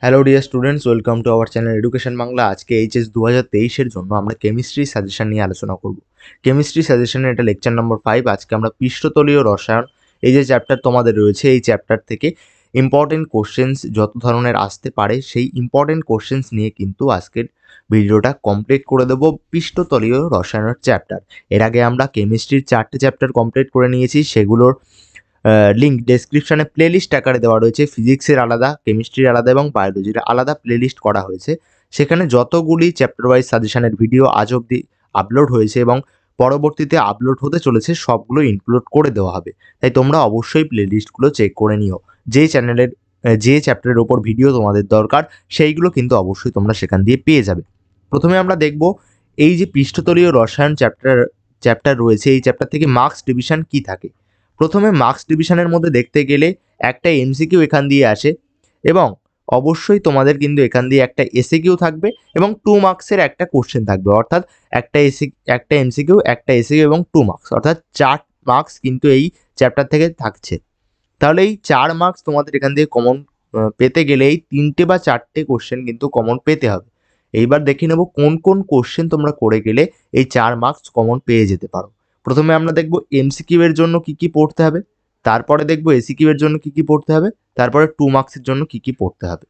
Hello dear students, welcome to our channel education Bangla. আজকে HS 2023-এর জন্য আমরা কেমিস্ট্রি সাজেশন নিয়ে আলোচনা করব। কেমিস্ট্রি সাজেশনের এটা লেকচার নম্বর 5। আজকে আমরা পৃষ্ঠতলীয় রসায়ন এই যে চ্যাপ্টার তোমাদের রয়েছে, এই চ্যাপ্টার থেকে ইম্পর্টেন্ট কোশ্চেন্স যত ধরনের আসতে পারে সেই ইম্পর্টেন্ট কোশ্চেন্স নিয়ে কিন্তু আজকের ভিডিওটা কমপ্লিট করে দেবো পৃষ্ঠতলীয় রসায়নের চ্যাপ্টার। এর আগে আমরা কেমিস্ট্রির 4টে চ্যাপ্টার কমপ্লিট করে নিয়েছি, সেগুলোর লিঙ্ক ডেসক্রিপশনে প্লেলিস্ট আকারে দেওয়া রয়েছে। ফিজিক্সের আলাদা, কেমিস্ট্রির আলাদা এবং বায়োলজির আলাদা প্লেলিস্ট করা হয়েছে। সেখানে যতগুলি চ্যাপ্টার ওয়াইজ সাজেশনের ভিডিও আজ অবধি আপলোড হয়েছে এবং পরবর্তীতে আপলোড হতে চলেছে সবগুলো ইনক্লুড করে দেওয়া হবে। তাই তোমরা অবশ্যই প্লেলিস্টগুলো চেক করে নিও। যে চ্যানেলের যে চ্যাপ্টারের ওপর ভিডিও তোমাদের দরকার সেইগুলো কিন্তু অবশ্যই তোমরা সেখান দিয়ে পেয়ে যাবে। প্রথমে আমরা দেখব এই যে পৃষ্ঠতলীয় রসায়ন চ্যাপ্টার রয়েছে, এই চ্যাপ্টার থেকে মার্কস ডিভিশন কি থাকে। প্রথমে মার্কস ডিভিশনের মধ্যে দেখতে গেলে একটা এমসিকিউ এখান দিয়ে আসে এবং অবশ্যই তোমাদের কিন্তু এখান দিয়ে একটা এসএকিউ থাকবে এবং 2 মার্কসের একটা কোশ্চেন থাকবে, অর্থাৎ একটা এমসিকিউ, একটা এসএকিউ এবং 2 মার্কস, অর্থাৎ 4 মার্কস কিন্তু এই চ্যাপ্টার থেকে থাকছে। তাহলে এই 4 মার্কস তোমাদের এখান থেকে কমন পেতে গেলে এই 3টে বা 4টে কোশ্চেন কিন্তু কমন পেতে হবে। এইবার দেখে নেব কোন কোন কোশ্চেন তোমরা করে গেলে এই 4 মার্কস কমন পেয়ে যেতে পারো। প্রথমে আমরা দেখব এমসিকিউ এর জন্য কি কি পড়তে হবে, তারপরে দেখব এসিকিউ এর জন্য কি কি পড়তে হবে, তারপরে 2 মার্কসের জন্য কি কি পড়তে হবে।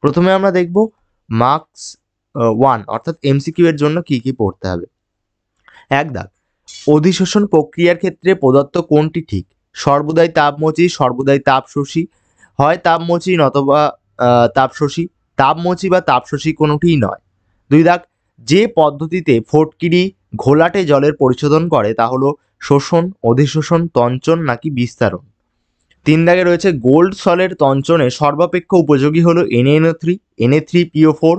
প্রথমে আমরা দেখব মার্কস 1 অর্থাৎ এমসিকিউ এর জন্য কি কি পড়তে হবে। এক দাগ, অধিশোষণ প্রক্রিয়ার ক্ষেত্রে প্রদত্ত কোনটি ঠিক? সর্বদাই তাপমোচী, সর্বদাই তাপশোষী, হয় তাপমোচী নতবা তাপশোষী, তাপমোচী বা তাপশোষী কোনোটিই নয়। 2 দাগ, যে পদ্ধতিতে ফটকিরি ঘোলাটে জলের পরিশোধন করে তা হলো শোষণ, অধিশোষণ, তঞ্চন নাকি বিস্তারণ। 3 দাগে রয়েছে গোল্ড সলের তঞ্চনে সর্বাপেক্ষা উপযোগী হলো NaNO3, Na3PO4,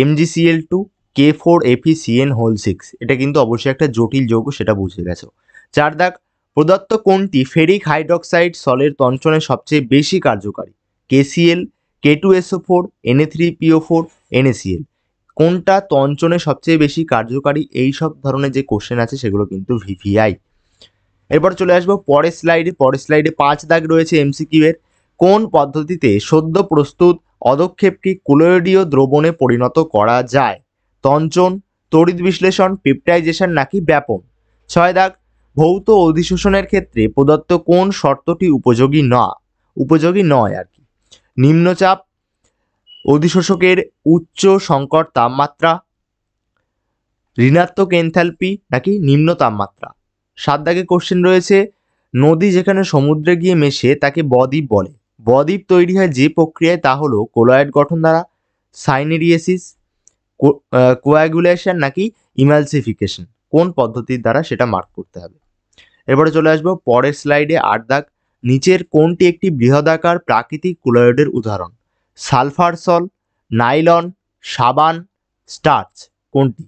MgCl2, K4FeCN6। এটা কিন্তু অবশ্যই একটা জটিল যৌগ, সেটা বুঝে গেছো। 4 দাগ, প্রদত্ত কোনটি ফেরিক হাইড্রক্সাইড সলের তঞ্চনে সবচেয়ে বেশি কার্যকারী? KCl, K2SO4, Na3PO4, NaCl। কোনটা তঞ্চনে সবচেয়ে বেশি কার্যকারী? এই সব ধরনের যে কোশ্চেন আছে সেগুলো কিন্তু ভিভিআই। এরপর চলে আসবো পরের স্লাইডে 5 দাগ রয়েছে এমসিকিউ এর। কোন পদ্ধতিতে সদ্য প্রস্তুত অধক্ষেপকে কোলয়েডীয় দ্রবণে পরিণত করা যায়? তঞ্চন, তড়িৎ বিশ্লেষণ, পেপটাইজেশন নাকি ব্যাপন। 6 দাগ, ভৌত অধিশোষণের ক্ষেত্রে প্রদত্ত কোন শর্তটি উপযোগী নয় আর কি? নিম্নচাপ, অধিশোষকের উচ্চ সংকট তাপমাত্রা, ঋণাত্মক এনথালপি নাকি নিম্ন তাপমাত্রা। 7 দাগে কোশ্চেন রয়েছে, নদী যেখানে সমুদ্রে গিয়ে মেশে তাকে বদ্বীপ বলে। বদ্বীপ তৈরি হয় যে প্রক্রিয়ায় তা হলো কোলয়েড গঠন দ্বারা, সাইনেরিয়েসিস, কোয়াগুলেশন নাকি ইমালসিফিকেশন। কোন পদ্ধতির দ্বারা সেটা মার্ক করতে হবে। এরপরে চলে আসবো পরের স্লাইডে 8 দাগ, নিচের কোনটি একটি বৃহদাকার প্রাকৃতিক কোলয়েডের উদাহরণ? সালফার সল, নাইলন, সাবান, স্টার্চ। কোনটি?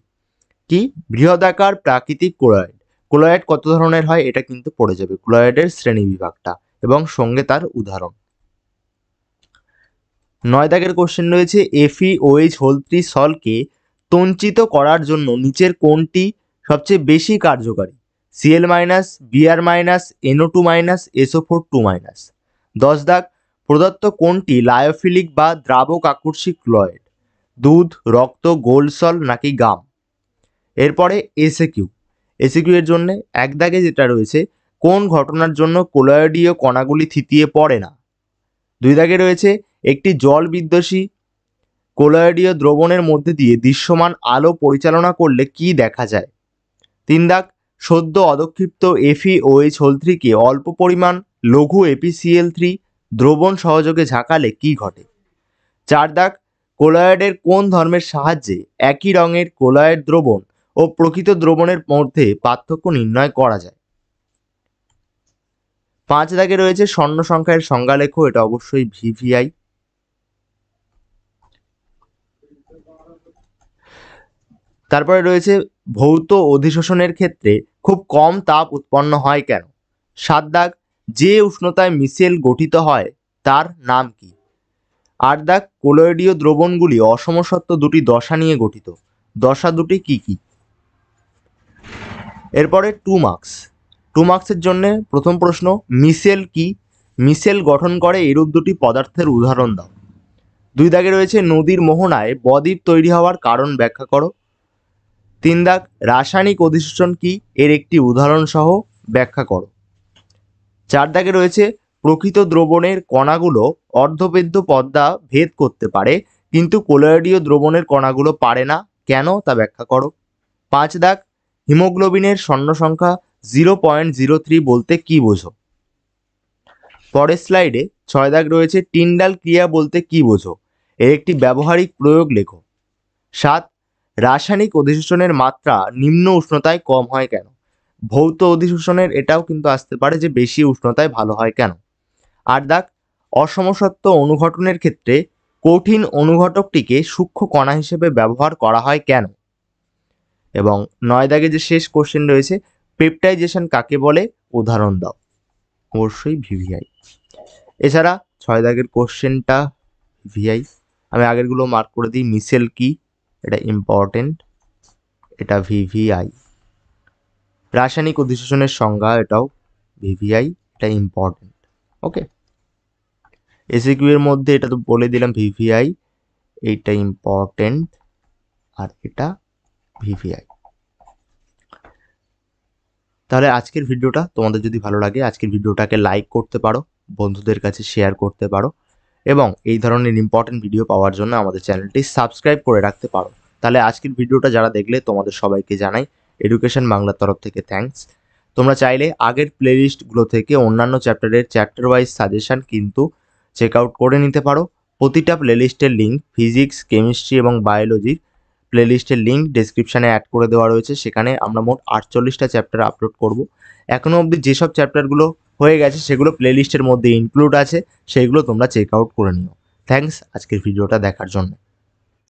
কি বৃহদাকার প্রাকৃতিক কোলয়েড? কোলয়েড কত ধরনের হয় এটা কিন্তু পড়ে যাবে, কোলয়েডের শ্রেণী বিভাগটা এবং সঙ্গে তার উদাহরণ। 9 দাগের কোশ্চেন রয়েছে, FeOH3 সলকে তঞ্চিত করার জন্য নিচের কোনটি সবচেয়ে বেশি কার্যকারী? Cl-, Br-, NO2-, SO4-2-। 10 দাগ, প্রদত্ত কোনটি লায়োফিলিক বা দ্রাবক আকর্ষী ক্লোয়েড? দুধ, রক্ত, গোল্ড সল নাকি গাম। এরপরে এসএকিউ এর জন্য 1 দাগে যেটা রয়েছে, কোন ঘটনার জন্য কোলয়েডীয় কণাগুলি থিতিয়ে পড়ে না। 2 দাগে রয়েছে, একটি জল বিদ্বেষী কোলয়েডীয় দ্রবণের মধ্যে দিয়ে দৃশ্যমান আলো পরিচালনা করলে কি দেখা যায়। 3 দাগ, সদ্য অধক্ষিপ্ত FeOH3 অল্প পরিমাণ লঘু ApCl3 দ্রবণ সহযোগে ঝাঁকালে কি ঘটে। 4 দাগ, কোলয়েডের কোন ধর্মের সাহায্যে একই রঙের কোলয়েড দ্রবণ ও প্রকৃত দ্রবণের মধ্যে পার্থক্য নির্ণয় করা যায়। 5 দাগে রয়েছে স্বর্ণ সংখ্যার সংজ্ঞা লেখো। এটা অবশ্যই ভিভিআই। তারপরে রয়েছে, ভৌত অধিশোষণের ক্ষেত্রে খুব কম তাপ উৎপন্ন হয় কেন? 7 দাগ, যে উষ্ণতায় মিশেল গঠিত হয় তার নাম কি? 8 দাগ, কোলয়েডীয় দ্রবণগুলি অসমসত্ব দুটি দশা নিয়ে গঠিত, দশা দুটি কি কি? এরপরে 2 মার্কসের জন্য প্রথম প্রশ্ন, মিশেল কি? মিশেল গঠন করে এরূপ দুটি পদার্থের উদাহরণ দাও। 2 দাগে রয়েছে নদীর মোহনায় বদ্বীপ তৈরি হওয়ার কারণ ব্যাখ্যা করো। 3 দাগ রাসায়নিক অধিশোষণ কি, এর একটি উদাহরণ সহ ব্যাখ্যা করো। 4 দাগে রয়েছে প্রকৃত দ্রবণের কণাগুলো অর্ধবেদ্য পর্দা ভেদ করতে পারে কিন্তু কোলয়েডীয় দ্রবণের কণাগুলো পারে না, কেন তা ব্যাখ্যা করো। 5 দাগ হিমোগ্লোবিনের স্বর্ণ সংখ্যা 0.03 বলতে কি বোঝো। পরের স্লাইডে 6 দাগ রয়েছে টিন্ডাল ক্রিয়া বলতে কি বোঝো, এর একটি ব্যবহারিক প্রয়োগ লেখো। 7 রাসায়নিক অধিশোষণের মাত্রা নিম্ন উষ্ণতায় কম হয় কেন। ভৌত অধিশোষণের এটাও কিন্তু আসতে পারে যে বেশি উষ্ণতায় ভালো হয় কেন। 8 দাগ অসমসত্ব অনুঘটনের ক্ষেত্রে কঠিন অনুঘটকটিকে সূক্ষ্ম কণা হিসেবে ব্যবহার করা হয় কেন। এবং 9 দাগে যে শেষ কোশ্চেন রয়েছে পেপটাইজেশন কাকে বলে, উদাহরণ দাও। অবশ্যই ভিভিআই। এছাড়া 6 দাগের কোশ্চেনটা ভিআই, আমি আগেরগুলো মার্ক করে দিই। মিসেল কি, এটা ইম্পর্টেন্ট, এটা ভিভিআই। রাসায়নিক অধিশোষণের সংজ্ঞা, এটাও ভিভিআই, এটা ইম্পর্টেন্ট। ওকে, এসিকিউ এর মধ্যে এটা তো বলে দিলাম ভিভিআই, এইটা ইম্পর্টেন্ট, আর এটা ভিভিআই। তাহলে আজকের ভিডিওটা তোমাদের যদি ভালো লাগে আজকের ভিডিওটাকে লাইক করতে পারো, বন্ধুদের কাছে শেয়ার করতে পারো এবং এই ধরনের ইম্পর্টেন্ট ভিডিও পাওয়ার জন্য আমাদের চ্যানেলটি সাবস্ক্রাইব করে রাখতে পারো। তাহলে আজকের ভিডিওটা যারা দেখলে তোমাদের সবাইকে জানাই এডুকেশন বাংলার তরফ থেকে থ্যাঙ্কস। তোমরা চাইলে আগের প্লেলিস্টগুলো থেকে অন্যান্য চ্যাপ্টারের চ্যাপ্টার ওয়াইজ সাজেশন কিন্তু চেক আউট করে নিতে পারো। প্রতিটা প্লেলিস্টের লিঙ্ক ফিজিক্স, কেমিস্ট্রি এবং বায়োলজির প্লেলিস্টের লিঙ্ক ডেসক্রিপশানে অ্যাড করে দেওয়া রয়েছে। সেখানে আমরা মোট 48টা চ্যাপ্টার আপলোড করব। এখনও অবধি যেসব চ্যাপ্টারগুলো হয়ে গেছে সেগুলো প্লেলিস্টের মধ্যে ইনক্লুড আছে, সেইগুলো তোমরা চেক আউট করে নিও। থ্যাঙ্কস আজকের ভিডিওটা দেখার জন্য।